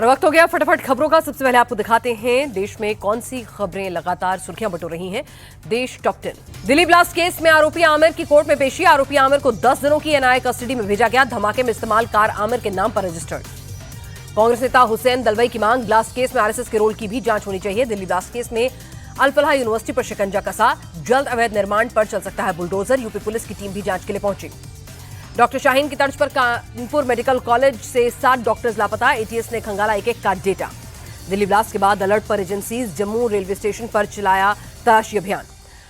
और वक्त हो गया फटाफट खबरों का। सबसे पहले आपको दिखाते हैं देश में कौन सी खबरें लगातार सुर्खियां बटोर रही हैं। देश टॉप 10। दिल्ली ब्लास्ट केस में आरोपी आमिर की कोर्ट में पेशी। आरोपी आमिर को 10 दिनों की एनआईए कस्टडी में भेजा गया। धमाके में इस्तेमाल कार आमिर के नाम पर रजिस्टर्ड। कांग्रेस नेता हुसैन दलवाई की मांग, ब्लास्ट केस में आरएसएस के रोल की भी जांच होनी चाहिए। दिल्ली ब्लास्ट केस में अल-फलाह यूनिवर्सिटी पर शिकंजा कसा। जल्द अवैध निर्माण पर चल सकता है बुलडोजर। यूपी पुलिस की टीम भी जांच के लिए पहुंची। डॉक्टर शाहीन की तर्ज पर कानपुर मेडिकल कॉलेज से 7 डॉक्टर्स लापता। एटीएस ने खंगाला एक का डेटा। दिल्ली ब्लास्ट के बाद अलर्ट पर एजेंसीज। जम्मू रेलवे स्टेशन पर चलाया तलाशी अभियान।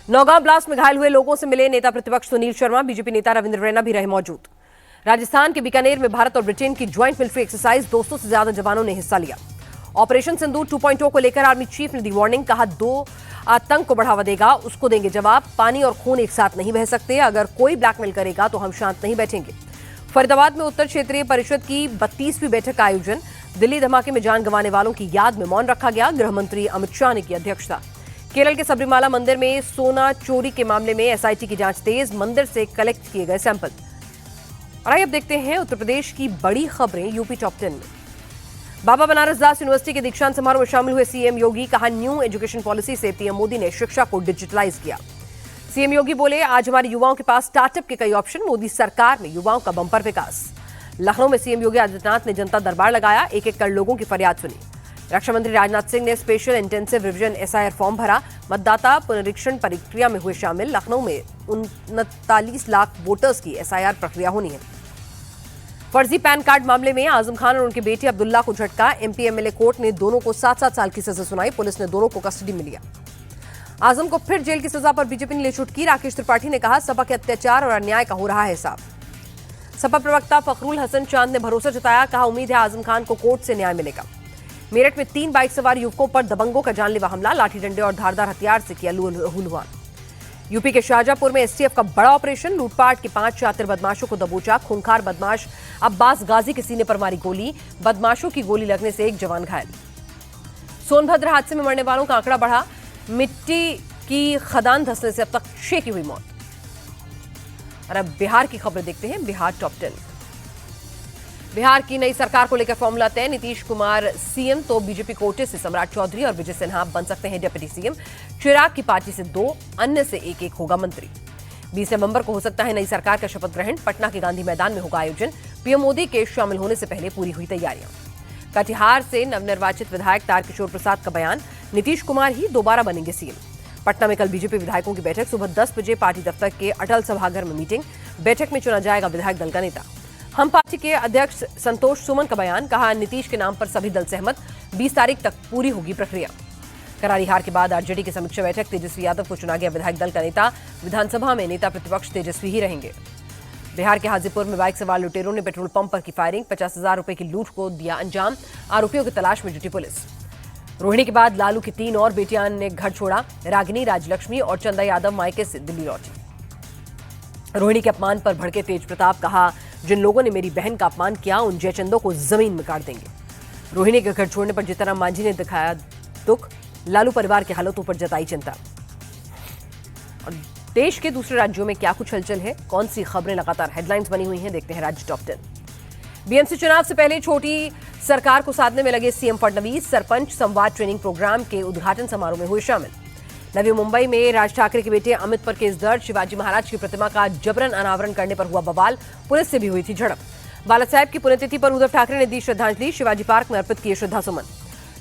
नौगांव ब्लास्ट में घायल हुए लोगों से मिले नेता प्रतिपक्ष सुनील शर्मा। बीजेपी नेता रविंद्र रैना भी रहे मौजूद। राजस्थान के बीकानेर में भारत और ब्रिटेन की ज्वाइंट मिलिट्री एक्सरसाइज। 200 से ज्यादा जवानों ने हिस्सा लिया। ऑपरेशन सिंदूर 2.0 को लेकर आर्मी चीफ ने दी वार्निंग। कहा, 2 आतंक को बढ़ावा देगा उसको देंगे जवाब। पानी और खून एक साथ नहीं बह सकते। अगर कोई ब्लैकमेल करेगा तो हम शांत नहीं बैठेंगे। फरीदाबाद में उत्तर क्षेत्रीय परिषद की 32वीं बैठक का आयोजन। दिल्ली धमाके में जान गंवाने वालों की याद में मौन रखा गया। गृह मंत्री अमित शाह ने की अध्यक्षता। केरल के सबरीमाला मंदिर में सोना चोरी के मामले में एसआईटी की जांच तेज। मंदिर से कलेक्ट किए गए सैंपल। और आइए अब देखते हैं उत्तर प्रदेश की बड़ी खबरें यूपी टॉप 10 में। बाबा बनारस दास यूनिवर्सिटी के दीक्षांत समारोह में शामिल हुए सीएम योगी। कहा, न्यू एजुकेशन पॉलिसी से पीएम मोदी ने शिक्षा को डिजिटलाइज किया। सीएम योगी बोले, आज हमारे युवाओं के पास स्टार्टअप के कई ऑप्शन। मोदी सरकार में युवाओं का बंपर विकास। लखनऊ में सीएम योगी आदित्यनाथ ने जनता दरबार लगाया। एक कर लोगों की फरियाद सुनी। रक्षा मंत्री राजनाथ सिंह ने special intensive revision SIR form भरा। मतदाता पुनरीक्षण प्रक्रिया में हुए शामिल। लखनऊ में 39 लाख वोटर्स की एसआईआर प्रक्रिया होनी है। फर्जी पैन कार्ड मामले में आजम खान और उनके बेटे अब्दुल्ला को झटका। एमपी एमएलए कोर्ट ने दोनों को 7-7 साल की सजा सुनाई। पुलिस ने दोनों को कस्टडी में लिया। आजम को फिर जेल की सजा पर बीजेपी ने ली चुटकी। राकेश त्रिपाठी ने कहा, सपा के अत्याचार और अन्याय का हो रहा है हिसाब। सपा प्रवक्ता फखरुल हसन चांद ने भरोसा जताया। कहा, उम्मीद है आजम खान को कोर्ट से न्याय मिलेगा। मेरठ में 3 बाइक सवार युवकों पर दबंगों का जानलेवा हमला। लाठी डंडे और धारदार हथियार से किया लहूलुहान। यूपी के शाहजहांपुर में एसटीएफ का बड़ा ऑपरेशन। लूटपाट के 5 शातिर बदमाशों को दबोचा। खूंखार बदमाश अब्बास गाजी के सीने पर मारी गोली। बदमाशों की गोली लगने से एक जवान घायल। सोनभद्र हादसे में मरने वालों का आंकड़ा बढ़ा। मिट्टी की खदान धंसने से अब तक 6 की हुई मौत। और अब बिहार की खबरें देखते हैं। बिहार टॉप 10। बिहार की नई सरकार को लेकर फॉर्मूला तय। नीतीश कुमार सीएम तो बीजेपी कोटे से सम्राट चौधरी और विजय सिन्हा बन सकते हैं डिप्टी सीएम। चिराग की पार्टी से 2, अन्य से एक होगा मंत्री। 20 नवंबर को हो सकता है नई सरकार का शपथ ग्रहण। पटना के गांधी मैदान में होगा आयोजन। पीएम मोदी के शामिल होने से पहले पूरी हुई तैयारियां। कटिहार से नवनिर्वाचित विधायक तारकिशोर प्रसाद का बयान, नीतीश कुमार ही दोबारा बनेंगे सीएम। पटना में कल बीजेपी विधायकों की बैठक। सुबह 10 बजे पार्टी दफ्तर के अटल सभागार में मीटिंग। बैठक में चुना जाएगा विधायक दल का नेता। हम पार्टी के अध्यक्ष संतोष सुमन का बयान, कहा, नीतीश के नाम पर सभी दल सहमत। 20 तारीख तक पूरी होगी प्रक्रिया। करारी हार के बाद आरजेडी की समीक्षा बैठक। तेजस्वी यादव को चुना गया विधायक दल का नेता। विधानसभा में नेता प्रतिपक्ष तेजस्वी ही रहेंगे। बिहार के हाजीपुर में बाइक सवार लुटेरों ने पेट्रोल पंप पर की फायरिंग। 50,000 रुपए की लूट को दिया अंजाम। आरोपियों की तलाश में जुटी पुलिस। रोहिणी के बाद लालू की 3 और बेटियां ने घर छोड़ा। रागिनी, राजलक्ष्मी और चंदा यादव मायके से दिल्ली लौटी। रोहिणी के अपमान पर भड़के तेज प्रताप। कहा, जिन लोगों ने मेरी बहन का अपमान किया उन जयचंदों को जमीन में काट देंगे। रोहिणी के घर छोड़ने पर जीतनराम मांझी ने दिखाया दुख। लालू परिवार के हालातों पर जताई चिंता। और देश के दूसरे राज्यों में क्या कुछ हलचल है, कौन सी खबरें लगातार हेडलाइंस बनी हुई हैं, देखते हैं राज्य टॉप 10। बीएमसी चुनाव से पहले छोटी सरकार को साधने में लगे सीएम फडणवीस। सरपंच संवाद ट्रेनिंग प्रोग्राम के उद्घाटन समारोह में हुए शामिल। नवी मुंबई में राज ठाकरे के बेटे अमित पर केस दर्ज। शिवाजी महाराज की प्रतिमा का जबरन अनावरण करने पर हुआ बवाल। पुलिस से भी हुई थी झड़प। बाला साहेब की पुण्यतिथि पर उद्धव ठाकरे ने दी श्रद्धांजलि। शिवाजी पार्क में अर्पित किए श्रद्धासुमन।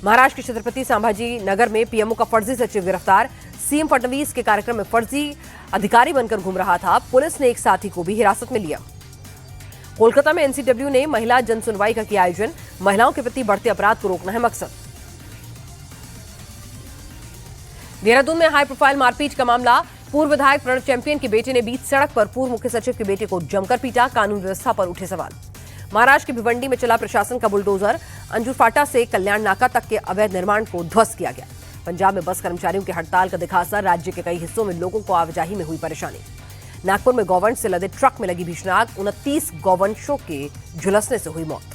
महाराष्ट्र के छत्रपति संभाजी नगर में पीएमओ का फर्जी सचिव गिरफ्तार। सीएम फडणवीस के कार्यक्रम में फर्जी अधिकारी बनकर घूम रहा था। पुलिस ने एक साथी को भी हिरासत में लिया। कोलकाता में एनसीडब्ल्यू ने महिला जनसुनवाई का किया आयोजन। महिलाओं के प्रति बढ़ते अपराध को रोकना है मकसद। देहरादून में हाई प्रोफाइल मारपीट का मामला। पूर्व विधायक प्रणब चैंपियन के बेटे ने बीच सड़क पर पूर्व मुख्य सचिव के बेटे को जमकर पीटा। कानून व्यवस्था पर उठे सवाल। महाराष्ट्र की भिवंडी में चला प्रशासन का बुलडोजर। अंजुर फाटा से कल्याण नाका तक के अवैध निर्माण को ध्वस्त किया गया। पंजाब में बस कर्मचारियों की हड़ताल का दिखा असर। राज्य के कई हिस्सों में लोगों को आवाजाही में हुई परेशानी। नागपुर में गौवंश से लदे ट्रक में लगी भीषण आग। 29 गौवंशों के झुलसने से हुई मौत।